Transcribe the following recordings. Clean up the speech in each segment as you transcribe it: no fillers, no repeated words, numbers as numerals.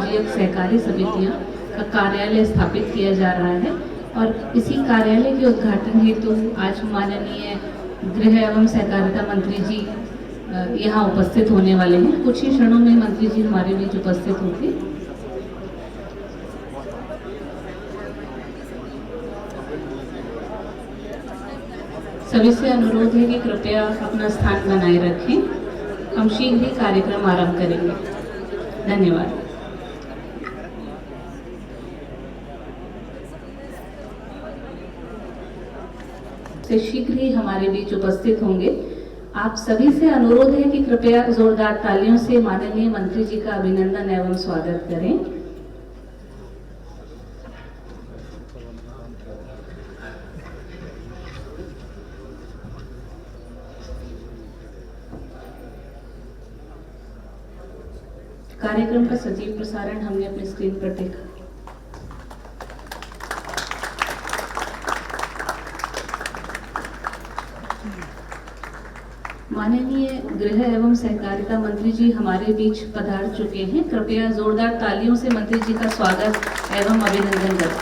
पंजीयक सहकारी समितियां का कार्यालय स्थापित किया जा रहा है और इसी कार्यालय के उद्घाटन हेतु आज माननीय गृह एवं सहकारिता मंत्री जी यहाँ उपस्थित होने वाले हैं। कुछ ही क्षणों में मंत्री जी हमारे बीच उपस्थित होंगे। सभी से अनुरोध है कि कृपया अपना स्थान बनाए रखें। हम शीघ्र ही कार्यक्रम आरंभ करेंगे। धन्यवाद। से शीघ्र ही हमारे बीच उपस्थित होंगे। आप सभी से अनुरोध है कि कृपया जोरदार तालियों से माननीय मंत्री जी का अभिनंदन एवं स्वागत करें। कार्यक्रम का सजीव प्रसारण हमने अपनी स्क्रीन पर देखा। माननीय गृह एवं सहकारिता मंत्री जी हमारे बीच पधार चुके हैं। कृपया जोरदार तालियों से मंत्री जी का स्वागत एवं अभिनंदन करें।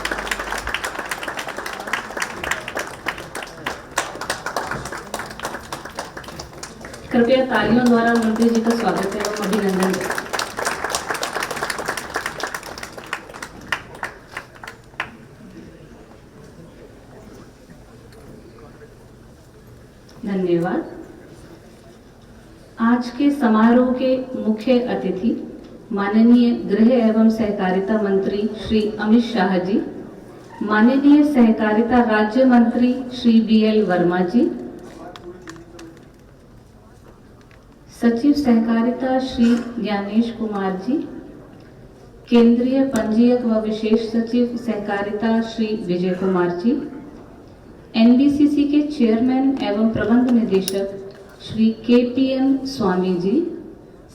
कृपया तालियों द्वारा मंत्री जी का स्वागत एवं अभिनंदन करें। धन्यवाद। आज के समारोह के मुख्य अतिथि माननीय गृह एवं सहकारिता मंत्री श्री अमित शाह जी, माननीय सहकारिता राज्य मंत्री श्री BL वर्मा जी, सचिव सहकारिता श्री ज्ञानेश कुमार जी, केंद्रीय पंजीयक व विशेष सचिव सहकारिता श्री विजय कुमार जी, NBCC के चेयरमैन एवं प्रबंध निदेशक श्री KPN स्वामी जी,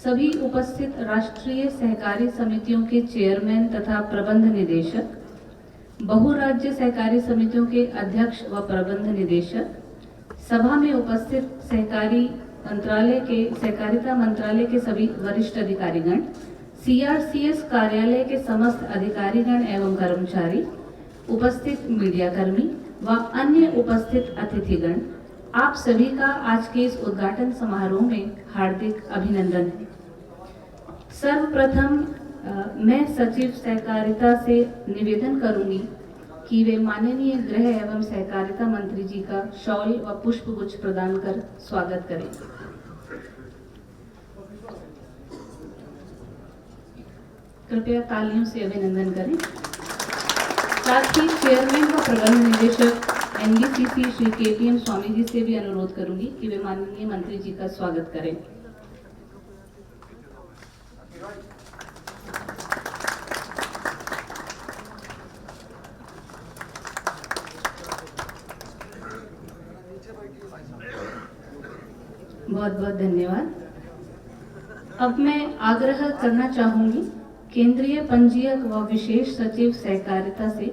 सभी उपस्थित राष्ट्रीय सहकारी समितियों के चेयरमैन तथा प्रबंध निदेशक, बहुराज्य सहकारी समितियों के अध्यक्ष व प्रबंध निदेशक, सभा में उपस्थित सहकारिता मंत्रालय के सभी वरिष्ठ अधिकारीगण, CRCS कार्यालय के समस्त अधिकारीगण एवं कर्मचारी, उपस्थित मीडियाकर्मी व अन्य उपस्थित अतिथिगण, आप सभी का आज के इस उद्घाटन समारोह में हार्दिक अभिनंदन है। सर्वप्रथम मैं सचिव सहकारिता से निवेदन करूंगी कि वे माननीय गृह एवं सहकारिता मंत्री जी का शॉल व पुष्पगुच्छ प्रदान कर स्वागत करें। कृपया तालियों से अभिनंदन करें। साथ ही चेयरमैन व प्रबंध निदेशक NBCC श्री KPN स्वामी जी से भी अनुरोध करूंगी कि वे माननीय मंत्री जी का स्वागत करें। बहुत बहुत धन्यवाद। अब मैं आग्रह करना चाहूंगी केंद्रीय पंजीयक व विशेष सचिव सहकारिता से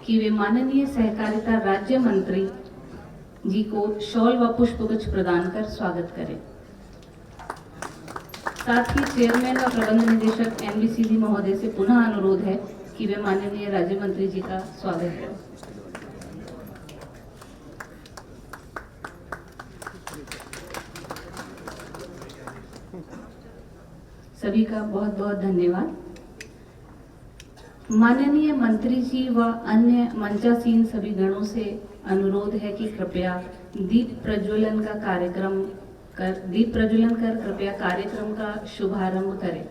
कि वे माननीय सहकारिता राज्य मंत्री जी को शॉल व पुष्पगुच्छ प्रदान कर स्वागत करें। साथ ही चेयरमैन व प्रबंध निदेशक NBCC महोदय से पुनः अनुरोध है कि वे माननीय राज्य मंत्री जी का स्वागत करें। सभी का बहुत बहुत धन्यवाद। माननीय मंत्री जी व अन्य मंचासीन सभी गणों से अनुरोध है कि कृपया दीप प्रज्वलन कर कृपया कार्यक्रम का शुभारंभ करें।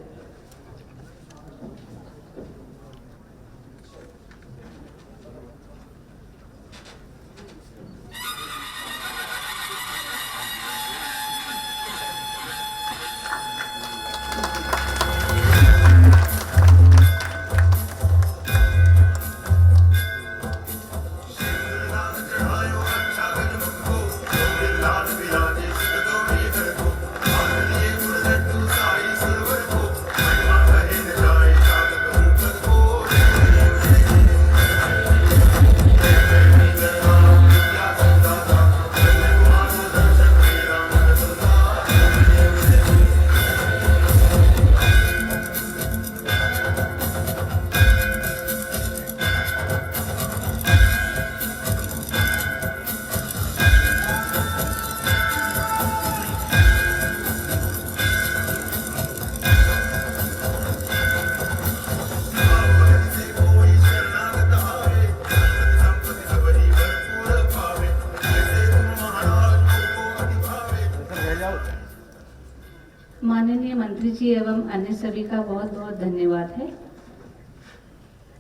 एवं अन्य सभी का बहुत बहुत धन्यवाद है।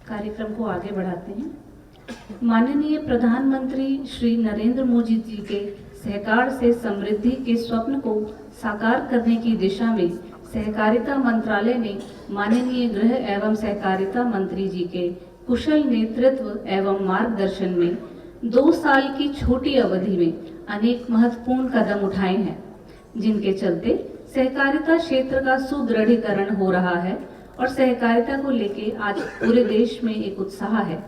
कार्यक्रम को आगे बढ़ाते हैं। माननीय प्रधानमंत्री श्री नरेंद्र मोदी जी के सहकार से समृद्धि के स्वप्न को साकार करने की दिशा में सहकारिता मंत्रालय ने माननीय गृह एवं सहकारिता मंत्री जी के कुशल नेतृत्व एवं मार्गदर्शन में 2 साल की छोटी अवधि में अनेक महत्वपूर्ण कदम उठाए हैं, जिनके चलते सहकारिता क्षेत्र का सुदृढ़ीकरण हो रहा है और सहकारिता को लेके आज पूरे देश में एक उत्साह है।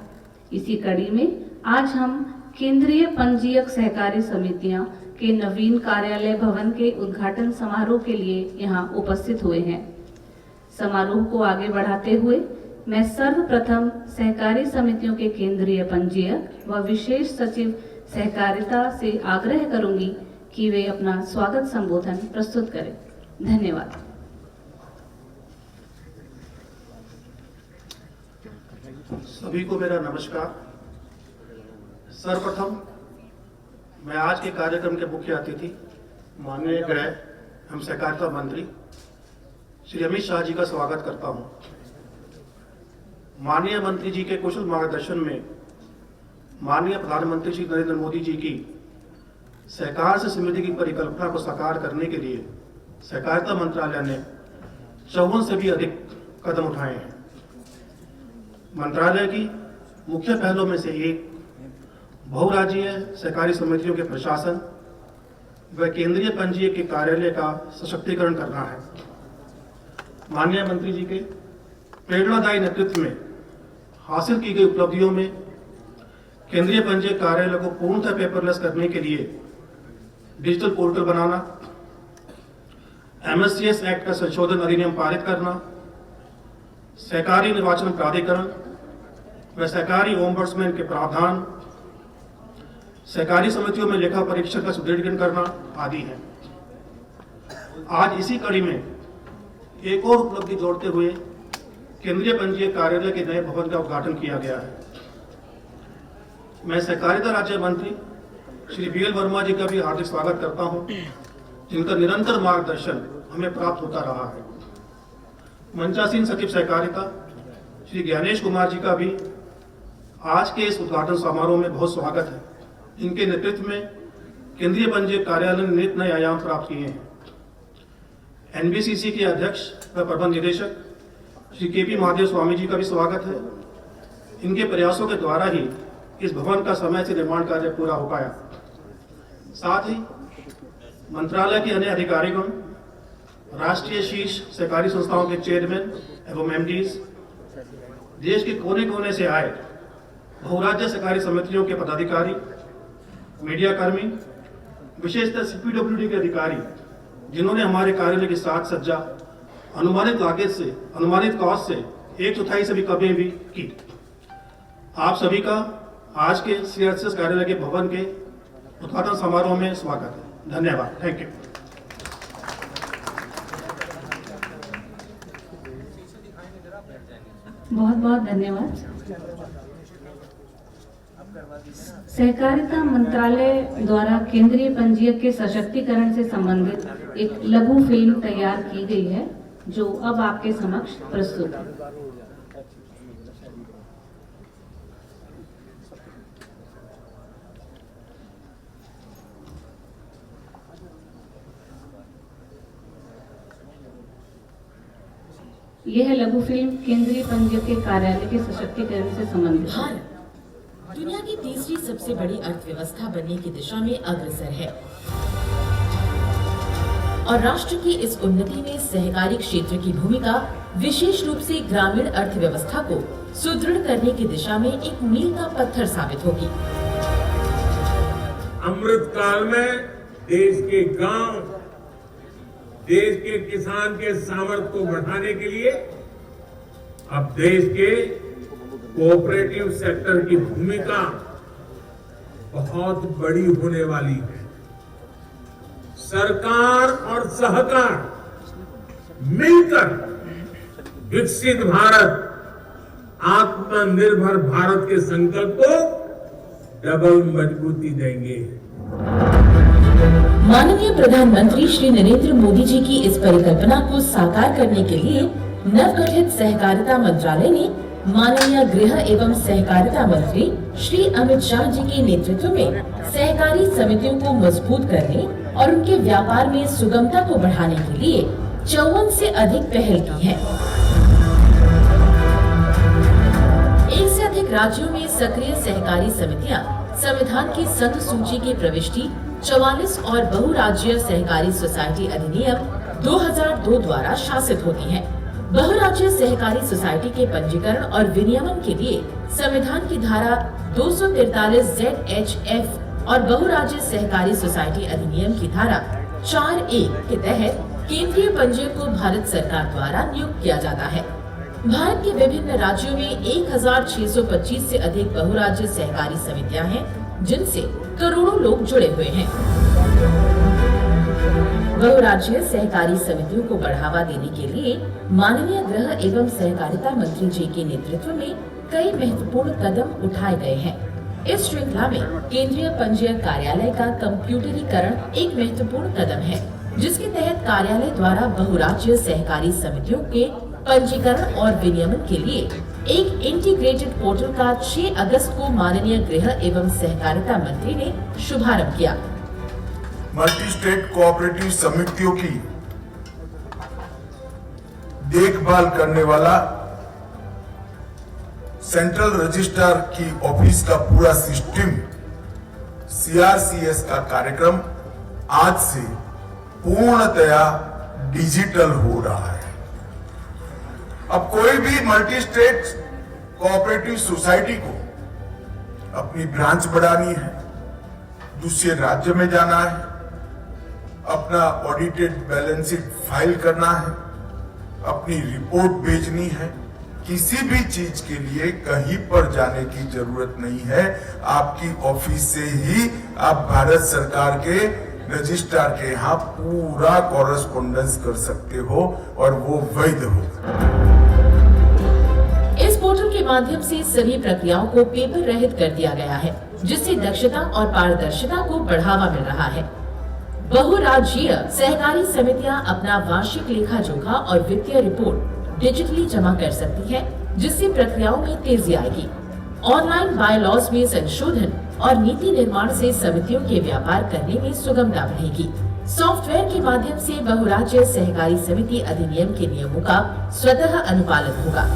इसी कड़ी में आज हम केंद्रीय पंजीयक सहकारी समितियां के नवीन कार्यालय भवन के उद्घाटन समारोह के लिए यहाँ उपस्थित हुए हैं। समारोह को आगे बढ़ाते हुए मैं सर्वप्रथम सहकारी समितियों के केंद्रीय पंजीयक व विशेष सचिव सहकारिता से आग्रह करूंगी कि वे अपना स्वागत संबोधन प्रस्तुत करें। धन्यवाद। सभी को मेरा नमस्कार। सर्वप्रथम मैं आज के कार्यक्रम के मुख्य अतिथि माननीय गृह एवं सहकारिता मंत्री श्री अमित शाह जी का स्वागत करता हूं। माननीय मंत्री जी के कुशल मार्गदर्शन में माननीय प्रधानमंत्री श्री नरेंद्र मोदी जी की सहकार से समृद्धि की परिकल्पना को साकार करने के लिए सहकारिता मंत्रालय ने 54 से भी अधिक कदम उठाए हैं। मंत्रालय की मुख्य पहलों में से एक बहुराज्यीय सहकारी समितियों के प्रशासन व केंद्रीय पंजीयक के कार्यालय का सशक्तिकरण करना है। माननीय मंत्री जी के प्रेरणादायी नेतृत्व में हासिल की गई उपलब्धियों में केंद्रीय पंजीयक कार्यालय को पूर्णतः पेपरलेस करने के लिए डिजिटल पोर्टल बनाना, MSCS एक्ट का संशोधन अधिनियम पारित करना, सहकारी निर्वाचन प्राधिकरण व सहकारी ओम्बड्समैन के प्रावधान, सहकारी समितियों में लेखा परीक्षण का सुदृढ़ीकरण करना आदि है। आज इसी कड़ी में एक और उपलब्धि जोड़ते हुए केंद्रीय पंजीयक कार्यालय के नए भवन का उद्घाटन किया गया है। मैं सहकारिता राज्य मंत्री श्री BL वर्मा जी का भी हार्दिक स्वागत करता हूं, जिनका निरंतर मार्गदर्शन हमें प्राप्त होता रहा है। मंचासीन सचिव सहकारिता श्री ज्ञानेश कुमार जी का भी आज के इस उद्घाटन समारोह में बहुत स्वागत है। इनके नेतृत्व में केंद्रीय पंजीयक कार्यालय ने नित नए आयाम प्राप्त किए हैं। NBCC के अध्यक्ष व प्रबंध निदेशक श्री KP महादेव स्वामी जी का भी स्वागत है। इनके प्रयासों के द्वारा ही इस भवन का समय से निर्माण कार्य पूरा हो पाया। साथ ही मंत्रालय के अन्य अधिकारीगण, राष्ट्रीय शीर्ष सहकारी संस्थाओं के चेयरमैन एवं MDs, देश के कोने कोने से आए बहुराज्य सहकारी समितियों के पदाधिकारी, मीडिया कर्मी, विशेषतः CPWD के अधिकारी, जिन्होंने हमारे कार्यालय की साज सज्जा अनुमानित लागत से, अनुमानित कॉस्ट से 1/4 से भी कमी भी की। आप सभी का आज के CRCS कार्यालय के भवन के उद्घाटन समारोह में स्वागत है। धन्यवाद। Thank you. बहुत बहुत धन्यवाद। सहकारिता मंत्रालय द्वारा केंद्रीय पंजीयक के सशक्तिकरण से संबंधित एक लघु फिल्म तैयार की गई है, जो अब आपके समक्ष प्रस्तुत है। यह लघु फिल्म केंद्रीय पंजीयक के कार्यालय के सशक्तिकरण से संबंधित है। दुनिया की तीसरी सबसे बड़ी अर्थव्यवस्था बनने की दिशा में अग्रसर है और राष्ट्र की इस उन्नति में सहकारी क्षेत्र की भूमिका विशेष रूप से ग्रामीण अर्थव्यवस्था को सुदृढ़ करने की दिशा में एक मील का पत्थर साबित होगी। अमृत काल में देश के गांव, देश के किसान के सामर्थ्य को बढ़ाने के लिए अब देश के कोऑपरेटिव सेक्टर की भूमिका बहुत बड़ी होने वाली है। सरकार और सहकार मिलकर विकसित भारत, आत्मनिर्भर भारत के संकल्प को डबल मजबूती देंगे। माननीय प्रधानमंत्री श्री नरेंद्र मोदी जी की इस परिकल्पना को साकार करने के लिए नवगठित सहकारिता मंत्रालय ने माननीय गृह एवं सहकारिता मंत्री श्री अमित शाह जी के नेतृत्व में सहकारी समितियों को मजबूत करने और उनके व्यापार में सुगमता को बढ़ाने के लिए 54 से अधिक पहल की है। एक से अधिक राज्यों में सक्रिय सहकारी समितियां संविधान की संघ सूची की प्रविष्टि 44 और बहुराज्यीय सहकारी सोसाइटी अधिनियम 2002 द्वारा शासित होती हैं। बहुराज्यीय सहकारी सोसाइटी के पंजीकरण और विनियमन के लिए संविधान की धारा 243 ZHF और बहुराज्यीय सहकारी सोसाइटी अधिनियम की धारा 4A के तहत केंद्रीय पंजीयक को भारत सरकार द्वारा नियुक्त किया जाता है। भारत के विभिन्न राज्यों में 1625 से अधिक बहुराज्य सहकारी समितियां हैं, जिनसे करोड़ों लोग जुड़े हुए हैं। बहुराज्यीय सहकारी समितियों को बढ़ावा देने के लिए माननीय गृह एवं सहकारिता मंत्री जी के नेतृत्व में कई महत्वपूर्ण कदम उठाए गए हैं। इस श्रृंखला में केंद्रीय पंजीयक कार्यालय का कंप्यूटरीकरण एक महत्वपूर्ण कदम है, जिसके तहत कार्यालय द्वारा बहुराज्यीय सहकारी समितियों के पंजीकरण और विनियमन के लिए एक इंटीग्रेटेड पोर्टल का 6 अगस्त को माननीय गृह एवं सहकारिता मंत्री ने शुभारंभ किया। मल्टी स्टेट कोऑपरेटिव समितियों की देखभाल करने वाला सेंट्रल रजिस्ट्रार की ऑफिस का पूरा सिस्टम CRCS का कार्यक्रम आज से पूर्णतया डिजिटल हो रहा है। अब कोई भी मल्टी स्टेट कोऑपरेटिव सोसाइटी को अपनी ब्रांच बढ़ानी है, दूसरे राज्य में जाना है, अपना ऑडिटेड बैलेंस शीट फाइल करना है, अपनी रिपोर्ट भेजनी है, किसी भी चीज के लिए कहीं पर जाने की जरूरत नहीं है। आपकी ऑफिस से ही आप भारत सरकार के रजिस्ट्रार के यहाँ पूरा कॉरेस्पॉन्डेंस कर सकते हो और वो वैध हो। इस पोर्टल के माध्यम से सभी प्रक्रियाओं को पेपर रहित कर दिया गया है, जिससे दक्षता और पारदर्शिता को बढ़ावा मिल रहा है। बहुराज्यीय सहकारी समितियां अपना वार्षिक लेखा जोखा और वित्तीय रिपोर्ट डिजिटली जमा कर सकती है, जिससे प्रक्रियाओं में तेजी आएगी। ऑनलाइन बायलॉज में संशोधन और नीति निर्माण से समितियों के व्यापार करने में सुगमता बढ़ेगी। सॉफ्टवेयर के माध्यम से बहुराज्यीय सहकारी समिति अधिनियम के नियमों का स्वतः अनुपालन होगा।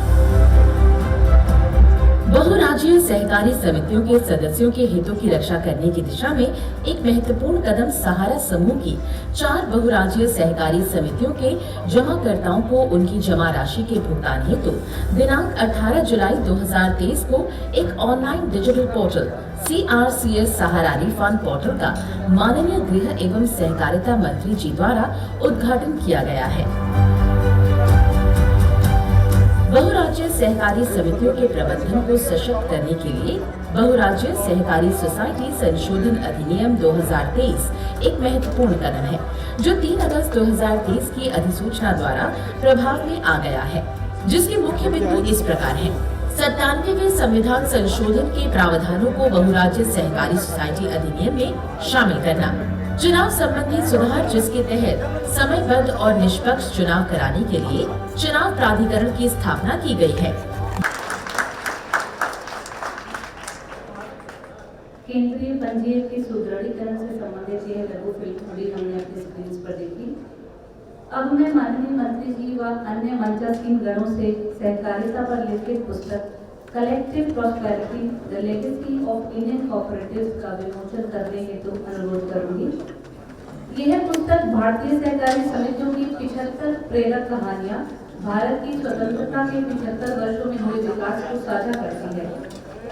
बहुराज्यीय सहकारी समितियों के सदस्यों के हितों की रक्षा करने की दिशा में एक महत्वपूर्ण कदम सहारा समूह की 4 बहुराज्यीय सहकारी समितियों के जमाकर्ताओं को उनकी जमा राशि के भुगतान हेतु दिनांक 18 जुलाई 2023 को एक ऑनलाइन डिजिटल पोर्टल CRCS सहारा रिफंड पोर्टल का माननीय गृह एवं सहकारिता मंत्री जी द्वारा उद्घाटन किया गया है। बहुराज्यीय सहकारी समितियों के प्रबंधन को सशक्त करने के लिए बहुराज्यीय सहकारी सोसाइटी संशोधन अधिनियम 2023 एक महत्वपूर्ण कदम है, जो 3 अगस्त 2023 की अधिसूचना द्वारा प्रभाव में आ गया है, जिसके मुख्य बिंदु इस प्रकार हैं। 97वें संविधान संशोधन के प्रावधानों को बहुराज्यीय सहकारी सोसाइटी अधिनियम में शामिल करना, चुनाव संबंधी सुधार, जिसके तहत समयबद्ध और निष्पक्ष चुनाव कराने के लिए चुनाव प्राधिकरण की स्थापना की गई है। केंद्रीय पंजीयक के सुदृढ़ीकरण से संबंधित यह लघु फिल्म थोड़ी हमने अपनी स्क्रीन पर देखी। अब मैं माननीय मंत्री जी व अन्य मंचासीन गणों से सहकारिता पर लिखित पुस्तक collective prosperity the legacy of Indian cooperatives का विमोचन करने हेतु अनुरोध करूंगी। यह पुस्तक भारतीय सहकारी समितियों की 75 प्रेरक कहानियां भारत की स्वतंत्रता के 75 वर्षों में हुए विकास को साझा करती है।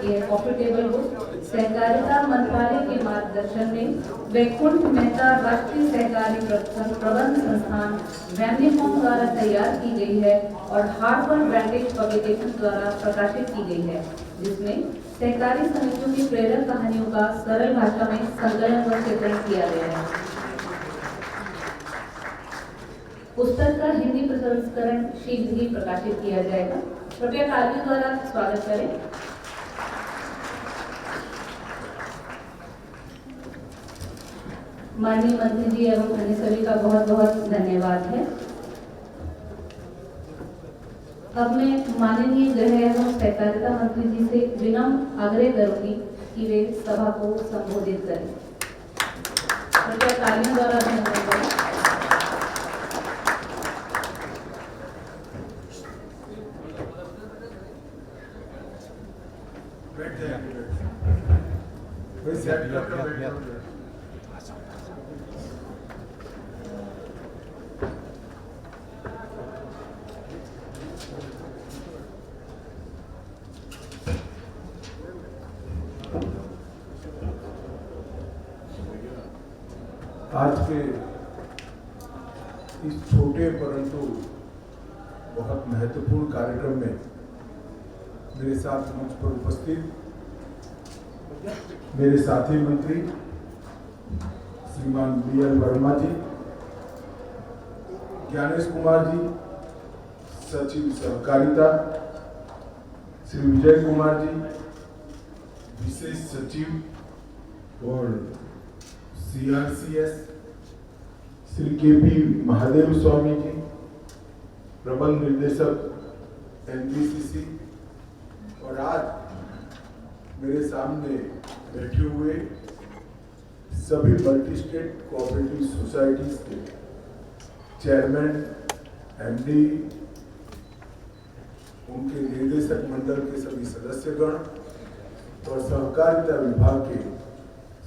यह प्रॉफिटेबल बुक सहकारिता मंत्रालय के मार्गदर्शन में वैकुंठ मेहता राष्ट्रीय सहकारी प्रबंध संस्थान वैम्यकॉम द्वारा तैयार की गई है और हार्वर्ड ब्रैंडेज पब्लिकेशन द्वारा प्रकाशित की गई है, जिसमें सहकारी समितियों की प्रेरक कहानियों का सरल भाषा में संकलन व चित्रण किया गया है। पुस्तक का हिंदी संस्करण शीघ्र ही प्रकाशित किया जाएगा। कृपया तालियों द्वारा स्वागत करें। माननीय मंत्री जी एवं अन्य सभी का बहुत बहुत धन्यवाद है। अब मैं माननीय गृह एवं सहकारिता मंत्री जी से विनम्र आग्रह करूंगी कि वे सभा को संबोधित करें। कृपया तालियों द्वारा अभिनंदन करें। आज के इस छोटे परंतु बहुत महत्वपूर्ण कार्यक्रम में मेरे साथ मंच पर उपस्थित मेरे साथी मंत्री श्रीमान BL वर्मा जी, ज्ञानेश कुमार जी, सचिव सहकारिता श्री विजय कुमार जी, विशेष सचिव और CRCS श्री KP महादेव स्वामी जी, प्रबंध निर्देशक NBCC और आज मेरे सामने बैठे हुए सभी मल्टी स्टेट कोऑपरेटिव सोसाइटीज के चेयरमैन, MD, उनके निर्देशक मंडल के सभी सदस्यगण और सहकारिता विभाग के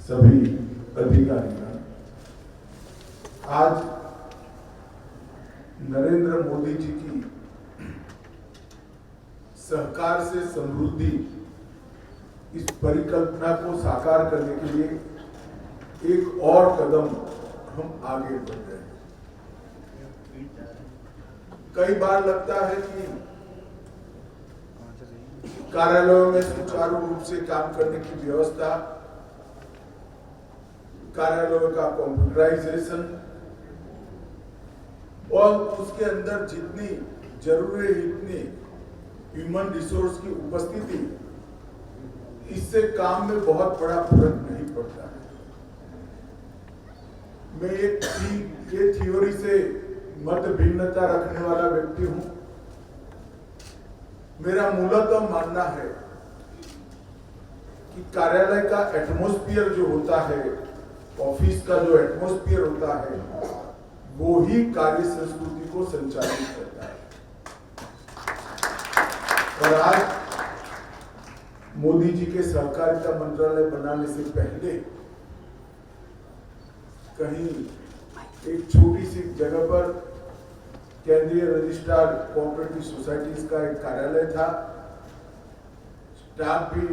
सभी अधिकारीगण, आज नरेंद्र मोदी जी की सहकार से समृद्धि इस परिकल्पना को साकार करने के लिए एक और कदम हम आगे बढ़ रहे हैं। कई बार लगता है कि कार्यालयों में सुचारू रूप से काम करने की व्यवस्था, कार्यालयों का कंप्यूटराइजेशन और उसके अंदर जितनी जरूरी है इतनी ह्यूमन रिसोर्स की उपस्थिति, इससे काम में बहुत बड़ा फर्क नहीं पड़ता है। मैं ये थ्योरी से मत भिन्नता रखने वाला व्यक्ति हूं। मेरा मूलतः मानना है कि कार्यालय का एटमॉस्फेयर जो होता है, ऑफिस का जो एटमॉस्फेयर होता है, वो ही कार्य संस्कृति को संचालित करता है। और आज मोदी जी के सहकारिता मंत्रालय बनाने से पहले कहीं एक छोटी सी जगह पर केंद्रीय रजिस्ट्रार कोऑपरेटिव सोसाइटीज का एक कार्यालय था। स्टाफ भी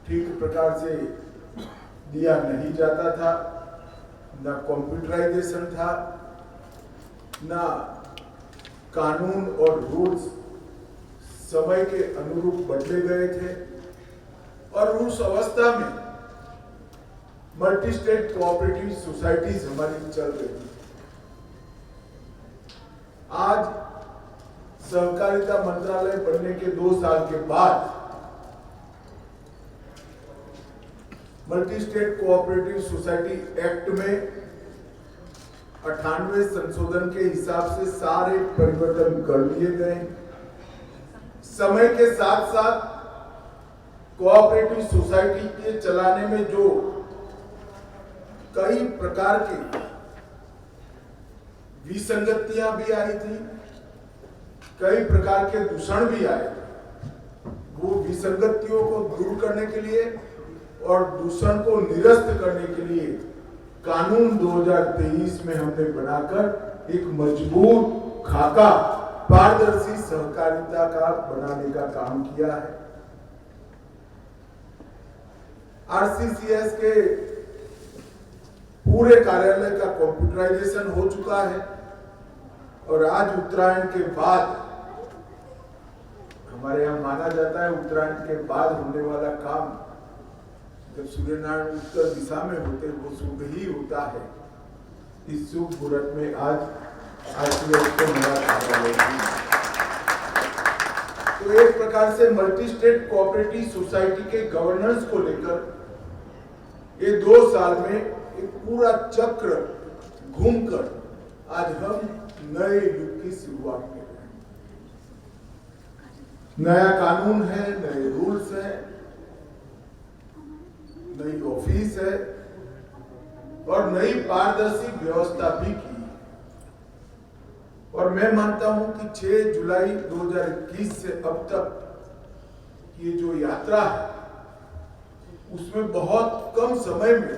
ठीक प्रकार से दिया नहीं जाता था, ना कंप्यूटराइजेशन था, ना कानून और रूल्स समय के अनुरूप बदले गए थे और उस अवस्था में मल्टी स्टेट कोऑपरेटिव सोसाइटीज हमारी चल रही थी। आज सहकारिता मंत्रालय बनने के 2 साल के बाद multi state cooperative society act में 98 संशोधन के हिसाब से सारे परिवर्तन कर दिए गए। समय के साथ साथ कोऑपरेटिव सोसाइटी के चलाने में जो कई प्रकार की विसंगतियां भी आई थी, कई प्रकार के दूषण भी आए थे, वो विसंगतियों को दूर करने के लिए और दूषण को निरस्त करने के लिए कानून 2023 में हमने बनाकर एक मजबूत खाका पारदर्शी सहकारिता का बनाने का काम किया है। RCCS के पूरे कार्यालय का कंप्यूटराइजेशन हो चुका है और आज उत्तरायण के बाद, हमारे यहाँ माना जाता है उत्तरायण के बाद होने वाला काम जब सूर्यनारायण उत्तर दिशा में होते वो शुभ ही होता है। इस शुभ मुहूर्त में आज RCCS को नया कार्यालय, तो एक प्रकार से मल्टी स्टेट कोऑपरेटिव सोसाइटी के गवर्नेंस को लेकर ये 2 साल में एक पूरा चक्र घूमकर आज हम नए युग की शुरुआत कर रहे हैं। नया कानून है, नए रूल्स है, नई ऑफिस है और नई पारदर्शी व्यवस्था भी की। और मैं मानता हूं कि 6 जुलाई 2021 से अब तक ये जो यात्रा है उसमें बहुत कम समय में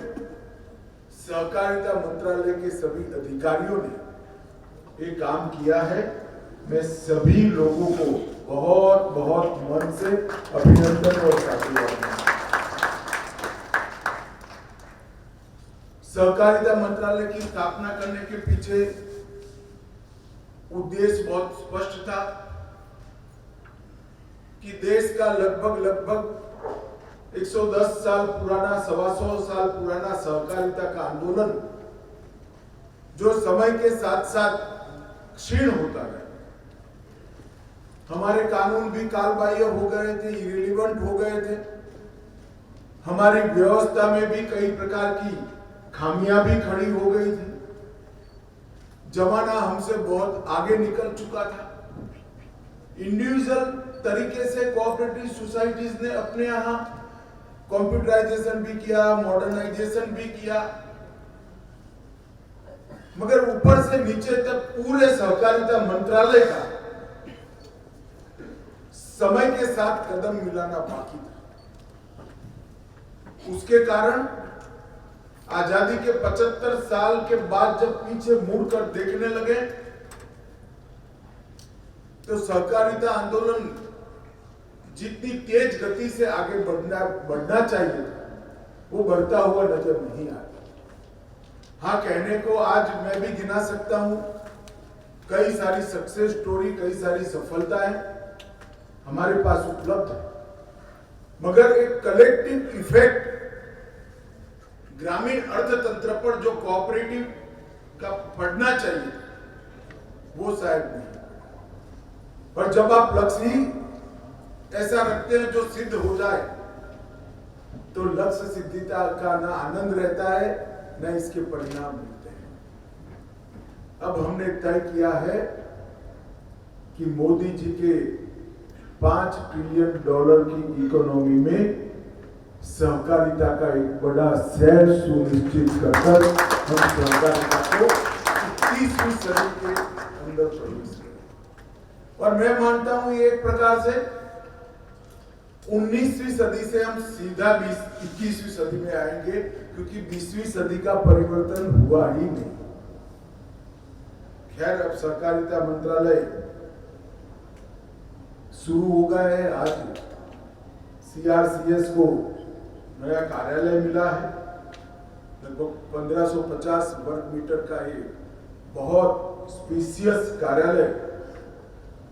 सहकारिता मंत्रालय के सभी अधिकारियों ने ये काम किया है। मैं सभी लोगों को बहुत बहुत मन से अभिनंदन और साधुवाद देता हूं। सहकारिता मंत्रालय की स्थापना करने के पीछे उद्देश्य बहुत स्पष्ट था कि देश का लगभग 110 साल पुराना, 125 साल पुराना सहकारिता का आंदोलन जो समय के साथ साथ क्षीण होता गया, हमारे कानून भी कालबाह्य हो गए थे, इरेलीवेंट हो गए थे, हमारी व्यवस्था में भी कई प्रकार की खामियां भी खड़ी हो गई थी। जमाना हमसे बहुत आगे निकल चुका था। इंडिविजुअल तरीके से कोऑपरेटिव सोसाइटीज ने अपने यहां कंप्यूटराइजेशन भी किया, मॉडर्नाइजेशन भी किया, मगर ऊपर से नीचे तक पूरे सहकारिता मंत्रालय का समय के साथ कदम मिलाना बाकी था। उसके कारण आजादी के 75 साल के बाद जब पीछे मुड़कर देखने लगे तो सहकारिता आंदोलन जितनी तेज गति से आगे बढ़ना चाहिए था वो बढ़ता हुआ नजर नहीं आया। हाँ, कहने को आज मैं भी गिना सकता हूं कई सारी सक्सेस स्टोरी, कई सारी सफलताएं हमारे पास उपलब्ध है, मगर एक कलेक्टिव इफेक्ट ग्रामीण अर्थतंत्र पर जो कोऑपरेटिव का पड़ना चाहिए वो शायद नहीं। और जब आप लक्ष्य ही ऐसा रखते हैं जो सिद्ध हो जाए तो लक्ष्य सिद्धिता का ना आनंद रहता है न इसके परिणाम मिलते हैं। अब हमने तय किया है कि मोदी जी के $5 ट्रिलियन की इकोनॉमी में सहकारिता का एक बड़ा शेयर सुनिश्चित कर हम सहकारिता को 21वीं सदी के अंदर प्रवेश करें। और मैं मानता हूं ये एक प्रकार से 19वीं सदी से हम सीधा 21वीं सदी में आएंगे, क्योंकि 20वीं सदी का परिवर्तन हुआ ही नहीं। खैर, अब सहकारिता मंत्रालय शुरू हो गया है। आज CRCS को नया कार्यालय मिला है, लगभग 1550 वर्ग मीटर का ये बहुत स्पेशियस कार्यालय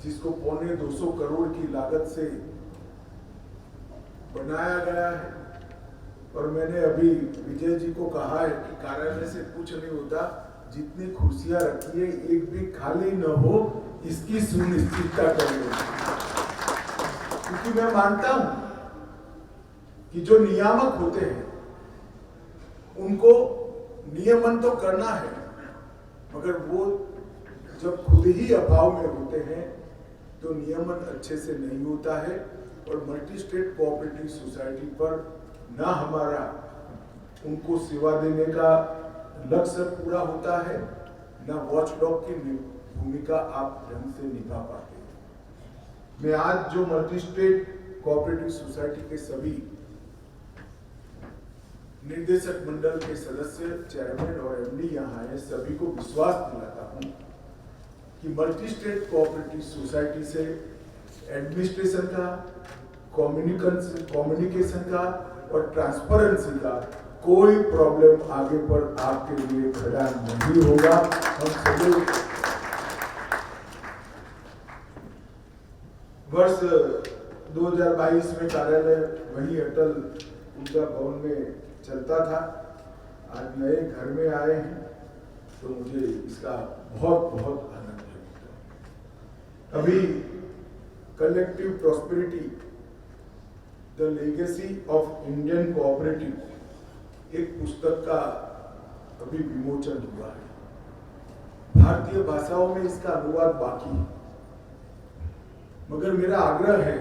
जिसको 250 करोड़ की लागत से बनाया गया है। और मैंने अभी विजय जी को कहा है कि कार्यालय से कुछ नहीं होता, जितनी कुर्सियां रखी है एक भी खाली न हो इसकी सुनिश्चितता करें। क्योंकि मैं मानता हूं कि जो नियामक होते हैं उनको नियमन तो करना है, मगर वो जब खुद ही अभाव में होते हैं तो नियमन अच्छे से नहीं होता है। और मल्टी स्टेट कोऑपरेटिव सोसाइटी पर ना हमारा उनको सेवा देने का लक्ष्य पूरा होता है, ना वॉचडॉग की भूमिका आप ढंग से निभा पाते हैं। मैं आज जो मल्टी स्टेट कोऑपरेटिव सोसाइटी के सभी निर्देशक मंडल के सदस्य, चेयरमैन और MD यहाँ आए, सभी को विश्वास दिलाता हूँ कि मल्टी स्टेट कोऑपरेटिव सोसाइटी से एडमिनिस्ट्रेशन का, कम्युनिकेशन का और ट्रांसपेरेंसी का कोई प्रॉब्लम आगे पर आपके लिए खड़ा नहीं होगा। हम सभी वर्ष 2022 में कार्यालय वही अटल ऊर्जा भवन में चलता था। आज नए घर में आए हैं तो मुझे इसका बहुत बहुत आनंद है। अभी collective prosperity the legacy of Indian cooperative एक पुस्तक का अभी विमोचन हुआ है। भारतीय भाषाओं में इसका अनुवाद बाकी है, मगर मेरा आग्रह है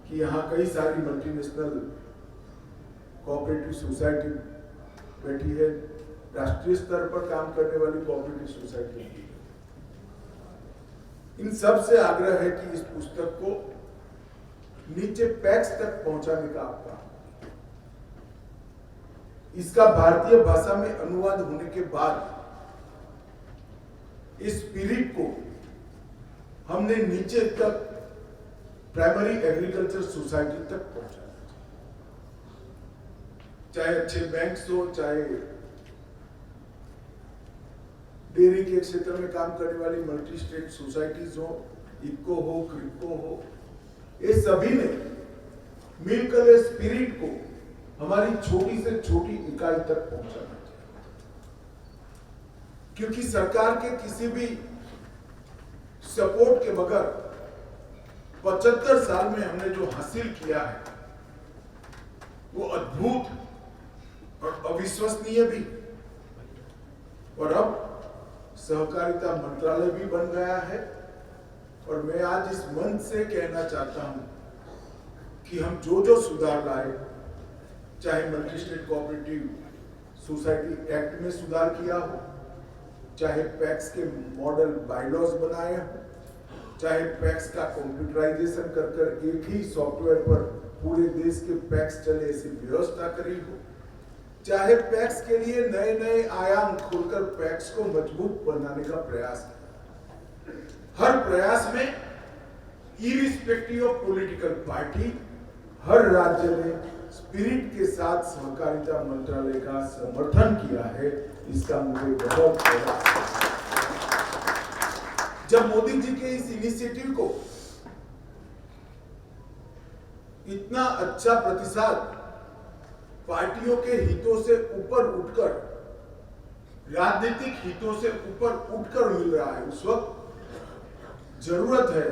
कि यहाँ कई सारी मल्टीनेशनल कोऑपरेटिव सोसाइटी बैठी है, राष्ट्रीय स्तर पर काम करने वाली कोऑपरेटिव सोसाइटी है। इन सब से आग्रह है कि इस पुस्तक को नीचे पैक्स तक पहुंचाने का आपका, इसका भारतीय भाषा में अनुवाद होने के बाद इस स्पिरिट को हमने नीचे तक प्राइमरी एग्रीकल्चर सोसाइटी तक पहुंचाना, चाहे अच्छे बैंक्स हो, चाहे डेयरी के क्षेत्र में काम करने वाली मल्टी स्टेट सोसाइटीज हो, इको हो, क्रिप्को हो, ये सभी ने मिलकर इस स्पिरिट को हमारी छोटी से छोटी इकाई तक पहुंचाना चाहिए। क्योंकि सरकार के किसी भी सपोर्ट के बगैर 75 साल में हमने जो हासिल किया है वो अद्भुत और अविश्वसनीय भी, और अब सहकारिता मंत्रालय भी बन गया है। और मैं आज इस मंच से कहना चाहता हूं कि हम जो सुधार लाए, चाहे multi state cooperative society act में सुधार किया हो, चाहे पैक्स के मॉडल बायलॉज बनाए हो, चाहे पैक्स का कंप्यूटराइजेशन कर एक ही सॉफ्टवेयर पर पूरे देश के पैक्स चले ऐसी व्यवस्था करी हो, चाहे पैक्स के लिए नए नए आयाम खोलकर पैक्स को मजबूत बनाने का प्रयास, हर प्रयास में इरिस्पेक्टिव ऑफ पॉलिटिकल पार्टी हर राज्य ने स्पिरिट के साथ सहकारिता मंत्रालय का समर्थन किया है। इसका मुझे बहुत बड़ा, जब मोदी जी के इस इनिशिएटिव को इतना अच्छा प्रतिसाद पार्टियों के हितों से ऊपर उठकर, राजनीतिक हितों से ऊपर उठकर मिल रहा है, उस वक्त जरूरत है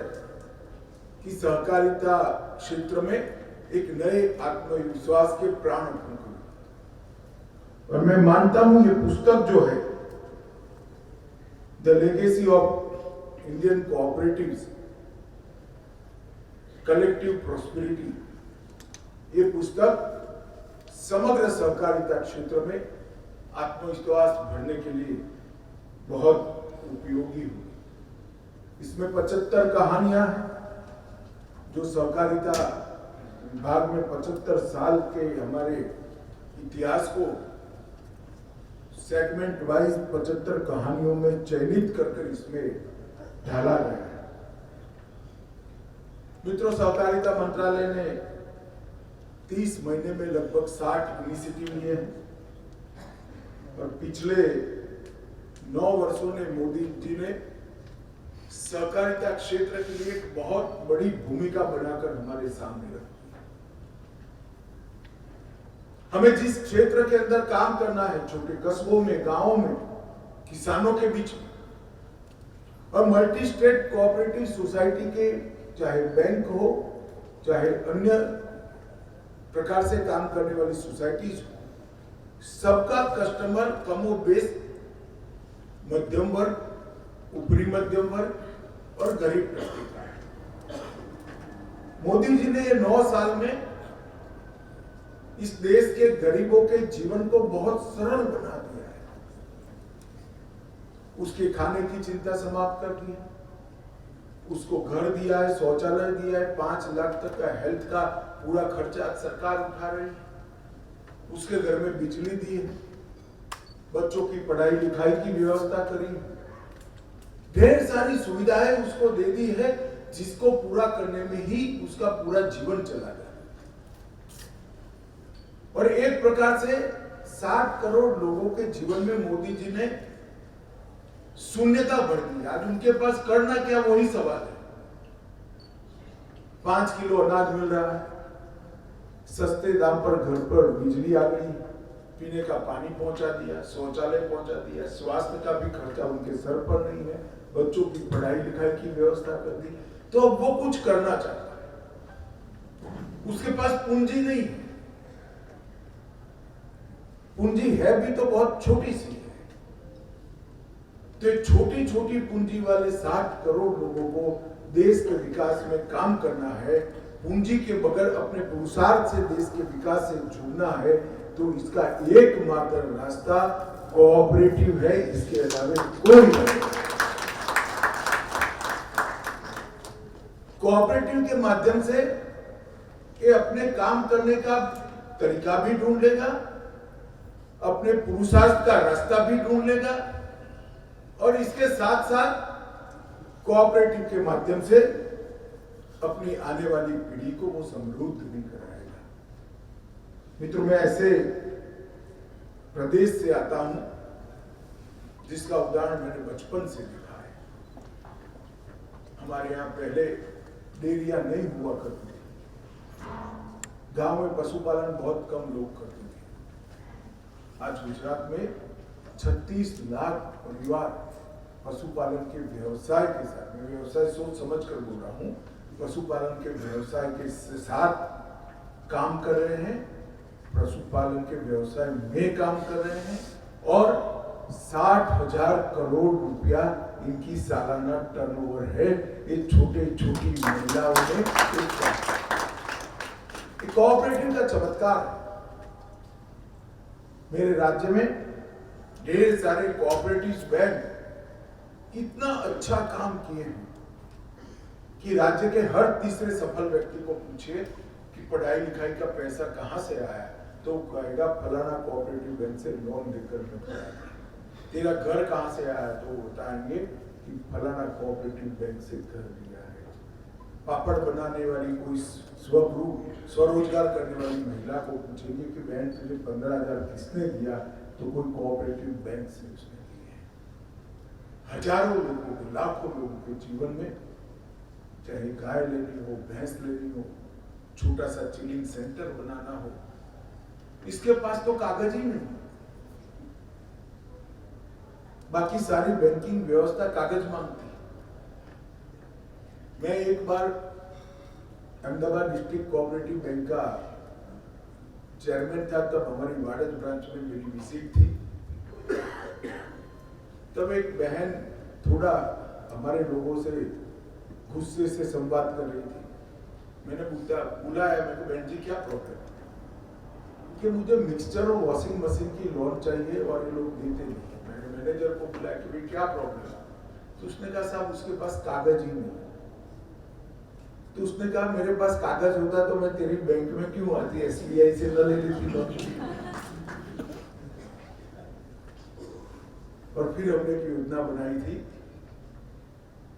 कि सहकारिता क्षेत्र में एक नए आत्मविश्वास के प्राण फूंके। और मैं मानता हूं ये पुस्तक जो है the legacy of Indian cooperatives collective prosperity, ये पुस्तक समग्र सहकारिता क्षेत्र में आत्मविश्वास भरने के लिए बहुत उपयोगी हुई। इसमें 75 कहानियां हैं जो सहकारिता विभाग में 75 साल के हमारे इतिहास को सेगमेंट वाइज 75 कहानियों में चयनित कर इसमें ढाला गया है। मित्रों, सहकारिता मंत्रालय ने 30 महीने में लगभग 60 इनिशिएटिव लिए हैं और पिछले 9 वर्षों में मोदी जी ने सहकारिता क्षेत्र के लिए एक बहुत बड़ी भूमिका बनाकर हमारे सामने रखी। हमें जिस क्षेत्र के अंदर काम करना है, छोटे कस्बों में, गांवों में, किसानों के बीच में, और मल्टी स्टेट कोऑपरेटिव सोसाइटी के चाहे बैंक हो, चाहे अन्य प्रकार से काम करने वाली सोसाइटीज हो, सबका कस्टमर कमोबेश मध्यम वर्ग, ऊपरी मध्यम वर्ग और गरीब तबके का है। मोदी जी ने ये 9 साल में इस देश के गरीबों के जीवन को बहुत सरल बना दिया है। उसके खाने की चिंता समाप्त कर दी है, उसको घर दिया है, शौचालय दिया है, 5 लाख तक का हेल्थ का पूरा खर्चा सरकार उठा रही है, उसके घर में बिजली दी है, बच्चों की पढ़ाई लिखाई की व्यवस्था करी, ढेर सारी सुविधाएं उसको दे दी है, जिसको पूरा करने में ही उसका पूरा जीवन चला गया। और एक प्रकार से 60 करोड़ लोगों के जीवन में मोदी जी ने शून्यता भर दी। आज उनके पास करना क्या, वही सवाल है। 5 किलो अनाज मिल रहा है, सस्ते दाम पर घर पर बिजली आ गई, पीने का पानी पहुंचा दिया, शौचालय पहुंचा दिया, स्वास्थ्य का भी खर्चा उनके सर पर नहीं है, बच्चों की पढ़ाई लिखाई की व्यवस्था कर दी। तो अब वो कुछ करना चाहता है, उसके पास पूंजी नहीं है। पूंजी है भी तो बहुत छोटी सी है। तो छोटी छोटी पूंजी वाले 60 करोड़ लोगों को देश के विकास में काम करना है, पूंजी के बगैर अपने पुरुषार्थ से देश के विकास से जुड़ना है, तो इसका एकमात्र रास्ता कोऑपरेटिव है, इसके अलावा कोई नहीं। कोऑपरेटिव के माध्यम से ये अपने काम करने का तरीका भी ढूंढ लेगा, अपने पुरुषार्थ का रास्ता भी ढूंढ लेगा, और इसके साथ साथ कोऑपरेटिव के माध्यम से अपनी आने वाली पीढ़ी को वो समृद्ध भी कराएगा। मित्रों, मैं ऐसे प्रदेश से आता हूं जिसका उदाहरण मैंने बचपन से देखा है। हमारे यहाँ पहले डेयरियां नहीं हुआ करती थी, गांव में पशुपालन बहुत कम लोग करते थे। आज गुजरात में 36 लाख परिवार पशुपालन के व्यवसाय के साथ, मैं व्यवसाय सोच समझ कर बोल रहा हूँ, पशुपालन के व्यवसाय के साथ काम कर रहे हैं, पशुपालन के व्यवसाय में काम कर रहे हैं, और 60,000 करोड़ रुपया इनकी सालाना टर्नओवर है। ये छोटे छोटी महिलाओं ने कोऑपरेटिव का चमत्कार है। मेरे राज्य में ढेर सारे कोऑपरेटिव बैंक इतना अच्छा काम किए हैं कि राज्य के हर तीसरे सफल व्यक्ति को पूछे कि पढ़ाई लिखाई का पैसा कहां से आया, तो कहेगा फलाना कोऑपरेटिव बैंक से लोन लेकर मैं पढ़ाया। तेरा घर कहां से आया, तो बताएंगे कि फलाना कोऑपरेटिव बैंक से घर लिया है। पापड़ बनाने वाली कोई स्वरोजगार करने वाली महिला को पूछेंगे कि बहन तुझे 15,000 किसने दिया, तो कोई कोऑपरेटिव बैंक से उसने दिए। हजारों लोगों को, लाखों लोगों के जीवन में, चाहे गाय लेनी हो, भैंस लेनी हो, छोटा सा चिलिंग सेंटर बनाना हो, इसके पास तो कागज ही नहीं। बाकी सारी बैंकिंग व्यवस्था कागज मांगती है। मैं एक बार अहमदाबाद डिस्ट्रिक्ट कोऑपरेटिव बैंक का चेयरमैन था, तब हमारी वाड़ज ब्रांच में मेरी विजिट थी। तब एक बहन थोड़ा हमारे लोगों से गुस्से से संवाद कर रही थी। मैंने बुलाया, मैं को बहन जी क्या प्रॉब्लम है, कि मुझे मिक्सचर और वॉशिंग मशीन की लोन चाहिए और ये लोग देते नहीं। मैंने मैनेजर को बुलाया कि भाई क्या प्रॉब्लम है, तो उसने कहा साहब उसके पास कागज ही नहीं। तो उसने कहा मेरे पास कागज होता तो मैं तेरी बैंक में क्यों आती, SBI से न ले लेती लोन। और फिर हमने एक योजना बनाई थी,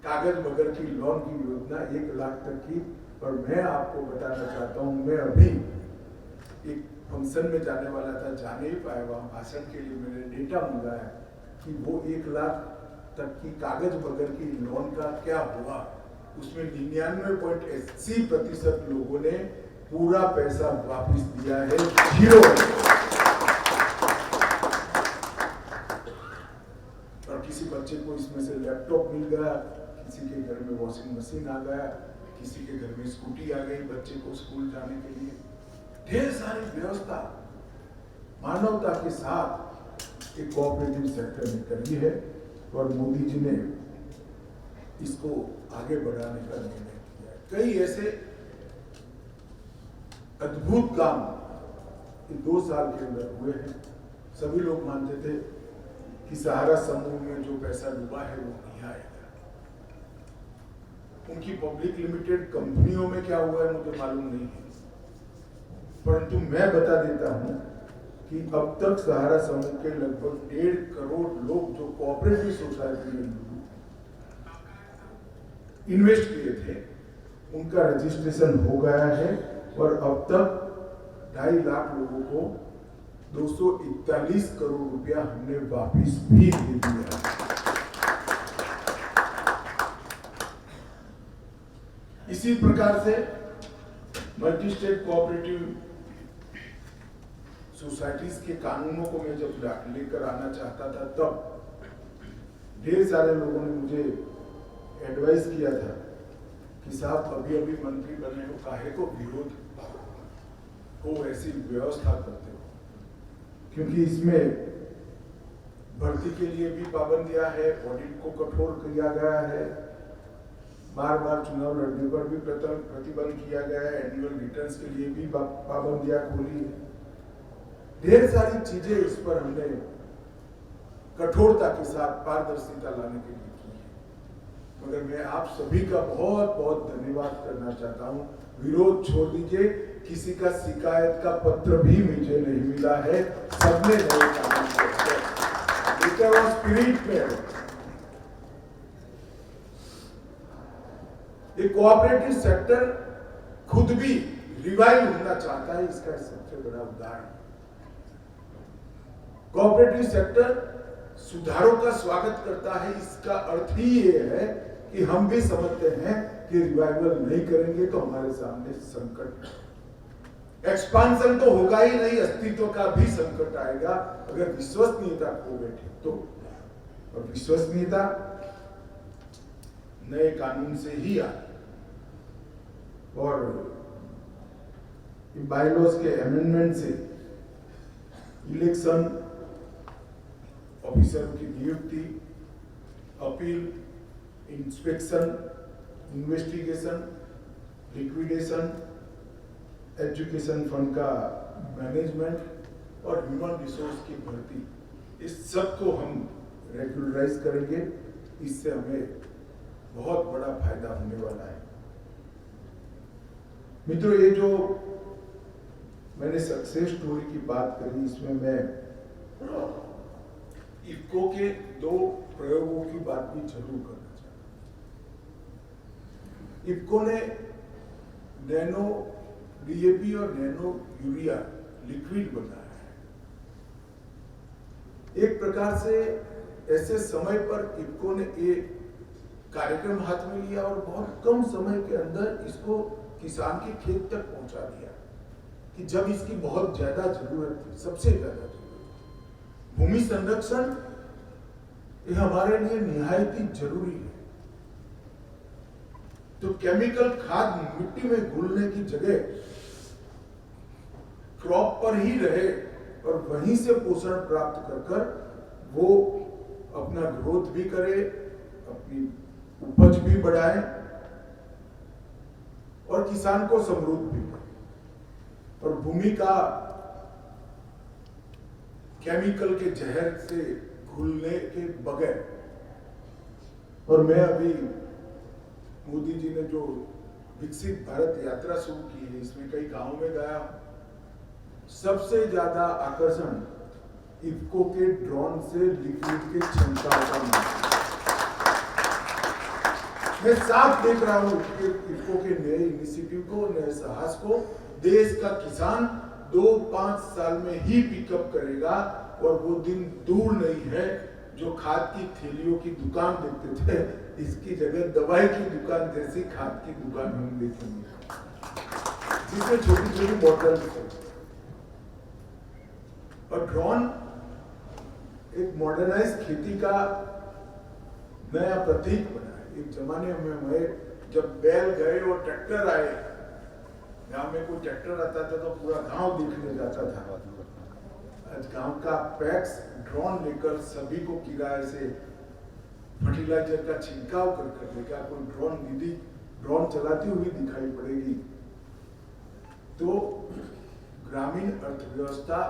कागज बगैर की लोन की योजना, 1 लाख तक की। और मैं आपको बताना चाहता हूं, मैं अभी एक फंक्शन में जाने वाला था, जाने ही पाया। वहां भाषण के लिए मैंने डेटा मंगाया कि वो 1 लाख तक की कागज बगैर की लोन का क्या हुआ। उसमें 99.80% लोगों ने पूरा पैसा वापस दिया है, 0। और किसी बच्चे को इसमें से लैपटॉप मिल गया, किसी के घर में वॉशिंग मशीन आ गया, किसी के घर में स्कूटी आ गई बच्चे को स्कूल जाने के लिए। ढेर सारी व्यवस्था मानवता के साथ एक कोऑपरेटिव सेक्टर ने करी है, और मोदी जी ने इसको आगे बढ़ाने का निर्णय किया है। कई ऐसे अद्भुत काम 2 साल के अंदर हुए हैं। सभी लोग मानते थे कि सहारा समूह में जो पैसा डूबा है वो नहीं आएगा। उनकी पब्लिक लिमिटेड कंपनियों में क्या हुआ है मुझे मालूम नहीं है, परंतु मैं बता देता हूं कि अब तक सहारा समूह के लगभग 1.5 करोड़ लोग जो कोऑपरेटिव सोसाइटी में इन्वेस्ट किए थे, उनका रजिस्ट्रेशन हो गया है। और अब तक 2.5 लाख लोगों को 241 करोड़ रुपया हमने वापस भी दे दिया। इसी प्रकार से मल्टी स्टेट कोऑपरेटिव सोसाइटीज के कानूनों को मैं जब लेकर आना चाहता था, तब ढेर सारे लोगों ने मुझे एडवाइस किया था कि साहब अभी अभी मंत्री बने हो, काहे को विरोध को ऐसी व्यवस्था करते हो। क्योंकि इसमें भर्ती के लिए भी पाबंदियां है, ऑडिट को कठोर किया गया है, बार बार चुनाव लड़ने पर भी प्रतिबंध किया गया है, एनुअल रिटर्न्स के लिए भी पाबंदियां खोली है। ढेर सारी चीजें इस पर हमने कठोरता के साथ पारदर्शिता लाने के लिए की है। मगर मैं आप सभी का बहुत बहुत धन्यवाद करना चाहता हूं। विरोध छोड़ दीजिए, किसी का शिकायत का पत्र भी मुझे नहीं मिला है, सबने नए कानून स्पिरिट में ये कोऑपरेटिव सेक्टर खुद भी रिवाइव होना चाहता है, इसका सबसे बड़ा उदाहरण। कोऑपरेटिव सेक्टर सुधारों का स्वागत करता है, इसका अर्थ ही ये है कि हम भी समझते हैं कि रिवाइवल नहीं करेंगे तो हमारे सामने संकट, एक्सपांशन तो होगा ही नहीं, अस्तित्व का भी संकट आएगा अगर विश्वसनीयता खो बैठे तो। और विश्वसनीयता नए कानून से ही आए और बायलॉज के अमेंडमेंट से इलेक्शन ऑफिसर की नियुक्ति, appeal, inspection, investigation, liquidation, education fund का मैनेजमेंट और ह्यूमन रिसोर्स की भर्ती, इस सब को हम रेगुलराइज करेंगे। इससे हमें बहुत बड़ा फायदा होने वाला है। मित्रों, ये जो मैंने सक्सेस स्टोरी की बात करी, इसमें मैं इफ्को के 2 प्रयोगों की बात भी जरूर करना चाहता हूं। इफ्को ने नैनो डीएपी और नैनो यूरिया लिक्विड बनाया है। एक प्रकार से ऐसे समय पर इफ्को ने एक कार्यक्रम हाथ में लिया और बहुत कम समय के अंदर इसको किसान के खेत तक पहुंचा दिया कि जब इसकी बहुत ज्यादा जरूरत थी, सबसे ज्यादा जरूरत। भूमि संरक्षण ये हमारे लिए निहायत ही जरूरी है। तो केमिकल खाद मिट्टी में घुलने की जगह क्रॉप पर ही रहे और वहीं से पोषण प्राप्त कर वो अपना ग्रोथ भी करे, अपनी उपज भी बढ़ाए और किसान को समृद्ध भी करे और भूमि का केमिकल के जहर से घुलने के बगैर। और मैं अभी मोदी जी ने जो विकसित भारत यात्रा शुरू की है, इसमें कई गांवों में गया। सबसे ज्यादा आकर्षण इफ्को के ड्रोन से लिक्विड के छिड़काव का है। मैं साफ देख रहा हूं कि इफ्को के नए इनिशिएटिव को, नए साहस को देश का किसान 2-5 साल में ही पिकअप करेगा और वो दिन दूर नहीं है जो खाद की थैलियों की दुकान देखते थे, इसकी जगह दवाई की दुकान जैसी खाद की दुकान हम देखेंगे, जिसमें छोटी छोटी बोतल है। और ड्रोन एक मॉडर्नाइज खेती का नया प्रतीक बना है। एक जमाने में जब बैल गए और ट्रैक्टर आए, गांव में कोई ट्रैक्टर आता था तो पूरा गांव देखने जाता था। आज गांव का पैक्स ड्रोन लेकर सभी को किराए से फर्टिलाइजर का छिड़काव कर देगा। कोई ड्रोन दीदी ड्रोन चलाती हुई दिखाई पड़ेगी। तो ग्रामीण अर्थव्यवस्था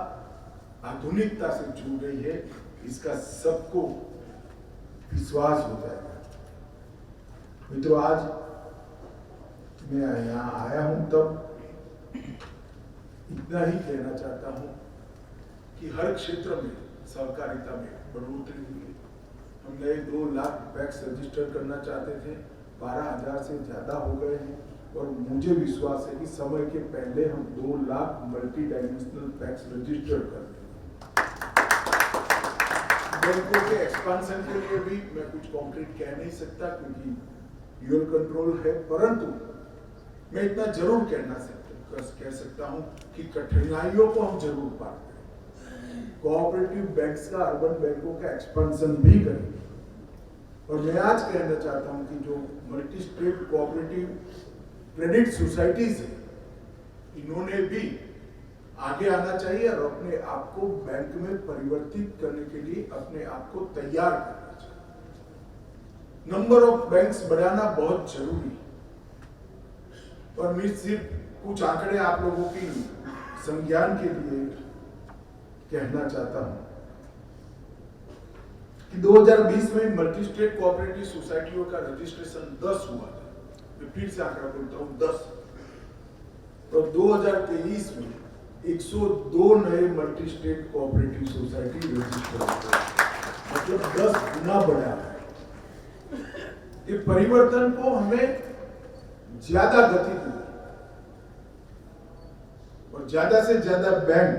आधुनिकता से जुड़ रही है, इसका सबको विश्वास हो जाएगा। मित्रों, आज मैं यहाँ आया हूं तब इतना ही कहना चाहता हूं कि हर क्षेत्र में सहकारिता में बढ़ोतरी हुई है। हम नए 2 लाख पैक्स रजिस्टर करना चाहते थे, 12,000 से ज्यादा हो गए हैं और मुझे विश्वास है कि समय के पहले हम 2 lakh multi dimensional PACS register कर देंगे। बैंकों के एक्सपांशन के लिए भी मैं कुछ कॉन्क्रीट कह नहीं सकता क्योंकि ड्यूअल कंट्रोल है, परंतु मैं इतना जरूर कह सकता हूं कि कठिनाइयों को हम जरूर पार करें। कोऑपरेटिव बैंक्स का, अर्बन बैंकों का एक्सपांशन भी करेंगे। और मैं आज कहना चाहता हूं कि जो multi state cooperative credit societies है, इन्होंने भी आगे आना चाहिए और अपने आप को बैंक में परिवर्तित करने के लिए अपने आप को तैयार करना चाहिए। नंबर ऑफ बैंक्स बढ़ाना बहुत जरूरी है और मैं सिर्फ कुछ आंकड़े आप लोगों की संज्ञान के लिए कहना चाहता हूं कि 2020 में मल्टी स्टेट कोऑपरेटिव सोसाइटियों का रजिस्ट्रेशन 10 हुआ था। मैं फिर से आंकड़ा बोलता हूं 10। और 2023 में 102 नए multi state cooperative society register हुए, मतलब 10 गुना बढ़ा है। ये परिवर्तन को हमें ज्यादा गति दी और ज्यादा से ज्यादा बैंक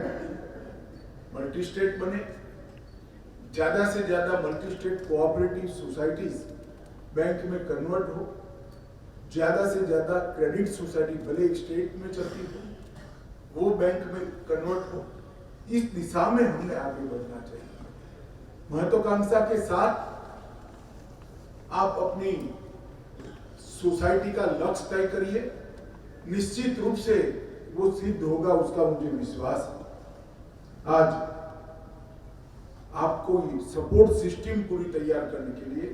मल्टी स्टेट बने, ज्यादा से ज्यादा multi state cooperative societies bank में कन्वर्ट हो, ज्यादा से ज्यादा क्रेडिट सोसाइटी भले एक स्टेट में चलती हो वो बैंक में कन्वर्ट हो। इस दिशा में हमें आगे बढ़ना चाहिए। महत्वाकांक्षा के साथ आप अपनी सोसाइटी का लक्ष्य तय करिए, निश्चित रूप से वो सिद्ध होगा, उसका मुझे विश्वास है। आज आपको सपोर्ट सिस्टम पूरी तैयार करने के लिए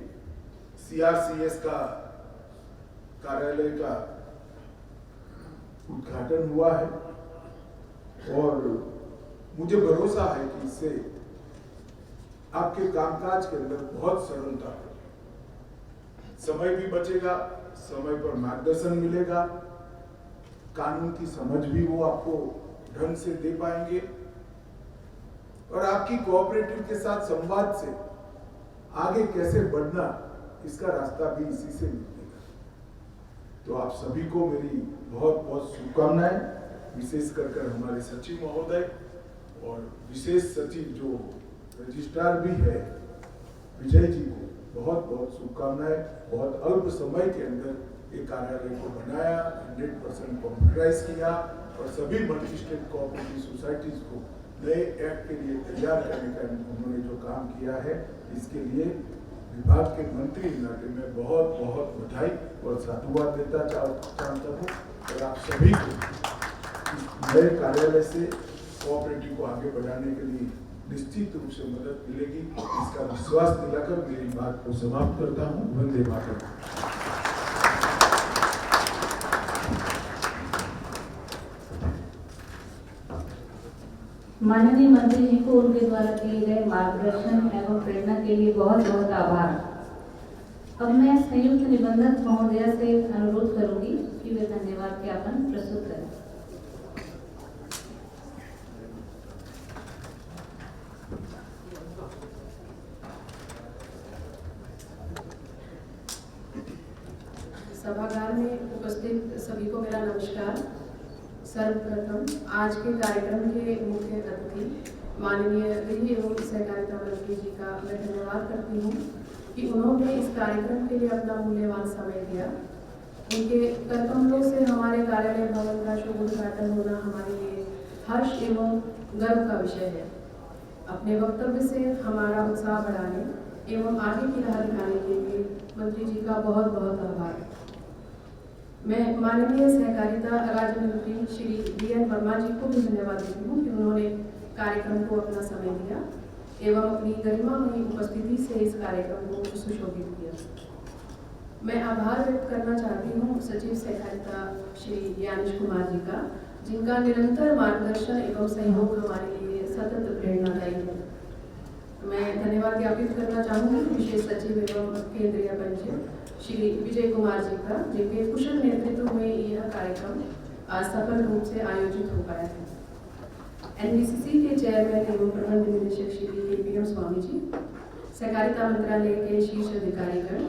सीआरसीएस का कार्यालय का उद्घाटन हुआ है और मुझे भरोसा है कि इससे आपके कामकाज के अंदर बहुत सरलता है, समय भी बचेगा, समय पर मार्गदर्शन मिलेगा, कानून की समझ भी वो आपको ढंग से दे पाएंगे और आपकी कोऑपरेटिव के साथ संवाद से आगे कैसे बढ़ना इसका रास्ता भी इसी से मिलेगा। तो आप सभी को मेरी बहुत बहुत शुभकामनाएं, विशेष कर हमारे सचिव महोदय और विशेष सचिव जो रजिस्ट्रार भी है विजय जी को बहुत बहुत शुभकामनाएं। बहुत अल्प समय के अंदर ये कार्यालय को बनाया, 100% कंप्यूटराइज किया और सभी मल्टी स्टेट कोऑपरेटिव सोसाइटीज को नए एक्ट के लिए तैयार करने का उन्होंने जो काम किया है, इसके लिए विभाग के मंत्री नाते में बहुत बहुत बधाई और साधुवाद देता चाहता हूँ और आप सभी को इस नए कार्यालय से कोऑपरेटिव को आगे बढ़ाने के लिए निश्चित रूप से मदद मिलेगी, इसका विश्वास दिलाकर मेरी बात को समाप्त करता हूँ। वंदे मातरम। माननीय मंत्री जी को उनके द्वारा किए गए मार्गदर्शन एवं प्रेरणा के लिए बहुत बहुत आभार। अब मैं संयुक्त निबंधक महोदया से अनुरोध करूंगी कि वे धन्यवाद ज्ञापन प्रस्तुत करें। सभागार में उपस्थित सभी को मेरा नमस्कार। सर्वप्रथम आज के कार्यक्रम के मुख्य अतिथि माननीय गृह एवं सहकारिता मंत्री जी का मैं धन्यवाद करती हूँ कि उन्होंने इस कार्यक्रम के लिए अपना मूल्यवान समय दिया। उनके कर कमलों से हमारे कार्यालय भवन का शुभ उद्घाटन होना हमारे लिए हर्ष एवं गर्व का विषय है। अपने वक्तव्य से हमारा उत्साह बढ़ाने एवं आगे की राह दिखाने के लिए मंत्री जी का बहुत बहुत आभार। मैं माननीय सहकारिता राज्य मंत्री श्री DN वर्मा जी को भी धन्यवाद देती हूँ कि उन्होंने कार्यक्रम को अपना समय दिया एवं अपनी गरिमामयी उपस्थिति से इस कार्यक्रम को सुशोभित किया। मैं आभार व्यक्त करना चाहती हूँ सचिव सहकारिता श्री ज्ञानेश कुमार जी का, जिनका निरंतर मार्गदर्शन एवं सहयोग हमारे लिए सतत प्रेरणादायी है। मैं धन्यवाद ज्ञापित करना चाहूँगी विशेष सचिव एवं केंद्रीय पंचायत श्री विजय कुमार जी का, जिनके कुशल नेतृत्व में यह कार्यक्रम आज सफल रूप से आयोजित हो पाया है। NBCC के चेयरमैन एवं प्रबंध निदेशक श्री KPM स्वामी जी, सहकारिता मंत्रालय के शीर्ष अधिकारीगण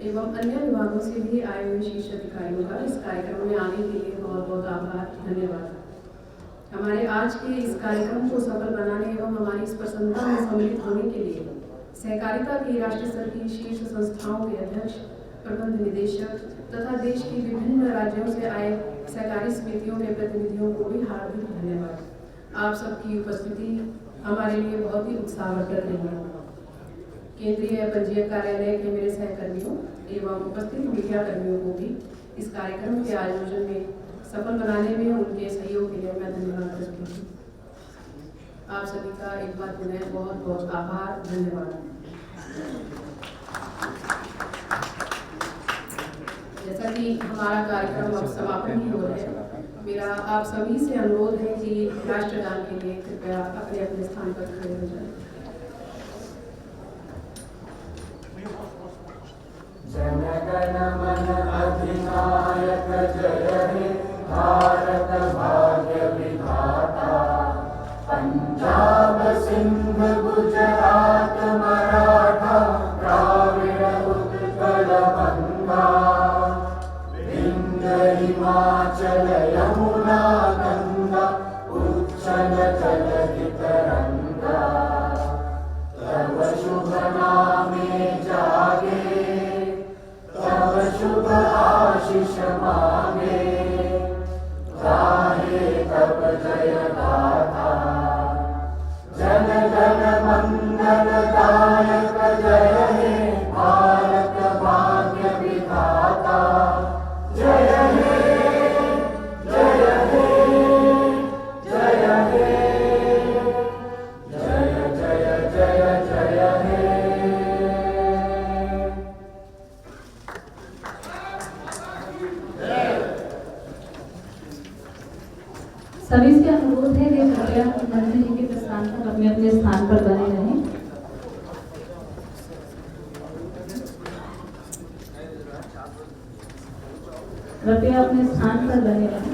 एवं अन्य विभागों से भी आए हुए शीर्ष अधिकारियों का इस कार्यक्रम में आने के लिए बहुत बहुत आभार, धन्यवाद। हमारे आज के इस कार्यक्रम को सफल बनाने एवं हमारी इस प्रसन्नता में सम्मिलित होने के लिए सहकारिता की राष्ट्रीय स्तर की शीर्ष संस्थाओं के अध्यक्ष, प्रबंध निदेशक तथा देश की विभिन्न राज्यों से आए सहकारी समितियों के प्रतिनिधियों को भी हार्दिक धन्यवाद। आप सबकी उपस्थिति हमारे लिए बहुत ही उत्साहवर्धक रही है। केंद्रीय पंजीयक कार्यालय के मेरे सहकर्मियों एवं उपस्थित मीडिया कर्मियों को भी इस कार्यक्रम के आयोजन में सफल बनाने में उनके सहयोग के लिए मैं धन्यवाद करती हूँ। आप सभी का एक बार पुनः बहुत बहुत आभार, धन्यवाद। जैसा कि हमारा कार्यक्रम अब समापन ही हो रहा है, मेरा आप सभी से अनुरोध है कि राष्ट्रगान के लिए कृपया अपने अपने स्थान पर खड़े हो जाएं। जनगण मन अधिनायक जय हे भारत भाग्य विधाता, पंजाब सिंध गुजरात मराठा द्राविड़ उत्कल गंगा, विंध्य हिमाचल यमुना गंगा उच्चल जलधि तरंगा, तव शुभ नामे जागे, तव शुभ आशीष मांगे, गाहे तब जय गाथा, जन जन मंगल दायक जय हे भारत भाग्य विधाता, जय हे जय हे जय हे जय जय जय जय हे। सभी से अनुरोध है कि कृपया मंत्री जी के प्रस्थान पर अपने अपने स्थान पर बने रहें। कृपया अपने स्थान पर बने रहें।